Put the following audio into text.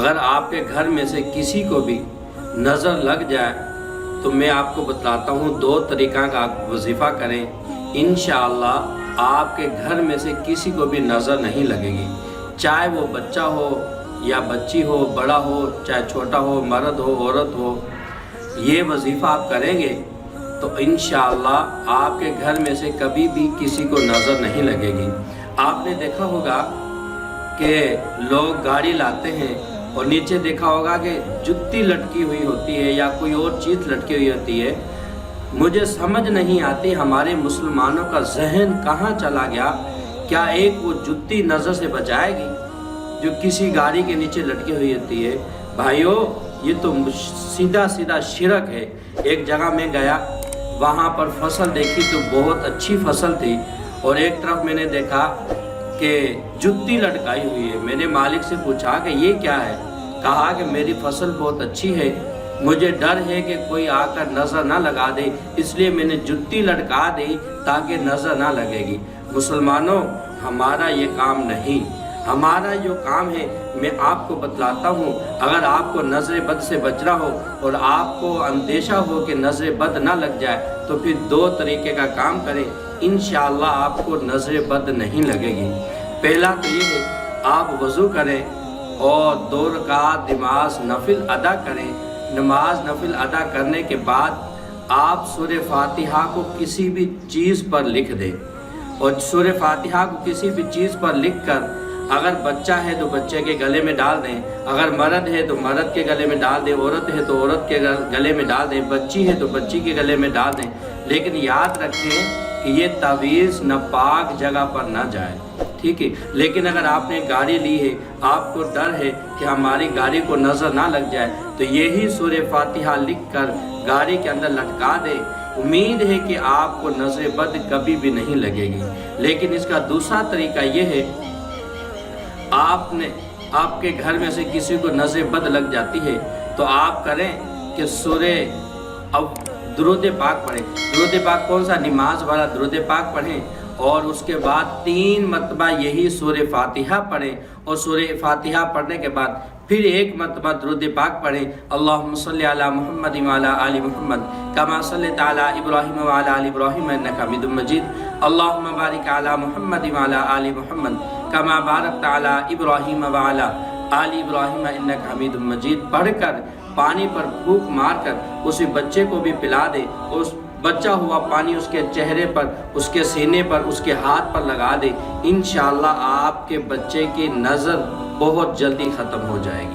اگر آپ کے گھر میں سے کسی کو بھی نظر لگ جائے تو میں آپ کو بتلاتا ہوں 2 طریقہ کا وظیفہ کریں، انشاءاللہ آپ کے گھر میں سے کسی کو بھی نظر نہیں لگے گی، چاہے وہ بچہ ہو یا بچی ہو، بڑا ہو چاہے چھوٹا ہو، مرد ہو عورت ہو۔ یہ وظیفہ آپ کریں گے تو انشاءاللہ آپ کے گھر میں سے کبھی بھی کسی کو نظر نہیں لگے گی۔ آپ نے دیکھا ہوگا کہ لوگ گاڑی لاتے ہیں اور نیچے دیکھا ہوگا کہ جُتی لٹکی ہوئی ہوتی ہے یا کوئی اور چیز لٹکی ہوئی ہوتی ہے۔ مجھے سمجھ نہیں آتی ہمارے مسلمانوں کا ذہن کہاں چلا گیا، کیا ایک وہ جُتی نظر سے بچائے گی جو کسی گاڑی کے نیچے لٹکی ہوئی ہوتی ہے؟ بھائیو، یہ تو سیدھا سیدھا شرک ہے۔ ایک جگہ میں گیا، وہاں پر فصل دیکھی تو بہت اچھی فصل تھی، اور ایک طرف میں نے دیکھا کہ جُتی لٹکائی ہوئی ہے۔ میں نے مالک سے پوچھا کہ یہ کیا ہے؟ کہا کہ میری فصل بہت اچھی ہے، مجھے ڈر ہے کہ کوئی آ کر نظر نہ لگا دے، اس لیے میں نے جُتی لٹکا دی تاکہ نظر نہ لگے گی۔ مسلمانوں، ہمارا یہ کام نہیں، ہمارا جو کام ہے میں آپ کو بتلاتا ہوں۔ اگر آپ کو نظر بد سے بچنا ہو اور آپ کو اندیشہ ہو کہ نظر بد نہ لگ جائے تو پھر 2 طریقے کا کام کریں، انشاءاللہ آپ کو نظر بد نہیں لگے گی۔ پہلا تو یہ ہے، آپ وضو کریں اور 2 رکعت نماز نفل ادا کریں۔ نماز نفل ادا کرنے کے بعد آپ سورہ فاتحہ کو کسی بھی چیز پر لکھ دیں، اور سورہ فاتحہ کو کسی بھی چیز پر لکھ کر اگر بچہ ہے تو بچے کے گلے میں ڈال دیں، اگر مرد ہے تو مرد کے گلے میں ڈال دیں، عورت ہے تو عورت کے گلے میں ڈال دیں، بچی ہے تو بچی کے گلے میں ڈال دیں۔ لیکن یاد رکھیں کہ یہ تعویذ ناپاک جگہ پر نہ جائے، ٹھیک ہے؟ لیکن اگر آپ نے گاڑی لی ہے، آپ کو ڈر ہے کہ ہماری گاڑی کو نظر نہ لگ جائے، تو یہی سورہ فاتحہ لکھ کر گاڑی کے اندر لٹکا دیں۔ امید ہے کہ آپ کو نظر بد کبھی بھی نہیں لگے گی۔ لیکن اس کا دوسرا طریقہ یہ ہے، آپ کے گھر میں سے کسی کو نظر بد لگ جاتی ہے تو آپ کریں کہ سورہ درود پاک پڑھیں۔ درود پاک کون سا؟ نماز والا درود پاک پڑھیں، اور اس کے بعد 3 مرتبہ یہی سورہ فاتحہ پڑھیں، اور سورہ فاتحہ پڑھنے کے بعد پھر 1 مرتبہ درود پاک پڑھیں۔ اللہم صلی علی محمد وعلی آل محمد کما صلیت علی ابراہیم وعلی آل ابراہیم انک حمید مجید۔ اللہم بارک علی محمد وعلی آل محمد کما بارکت علی ابراہیم وعلی آل ابراہیم انک حمید مجید پڑھ کر پانی پر پھونک مار کر اسی بچے کو بھی پلا دے، اور اس بچہ ہوا پانی اس کے چہرے پر، اس کے سینے پر، اس کے ہاتھ پر لگا دے۔ انشاءاللہ آپ کے بچے کی نظر بہت جلدی ختم ہو جائے گی۔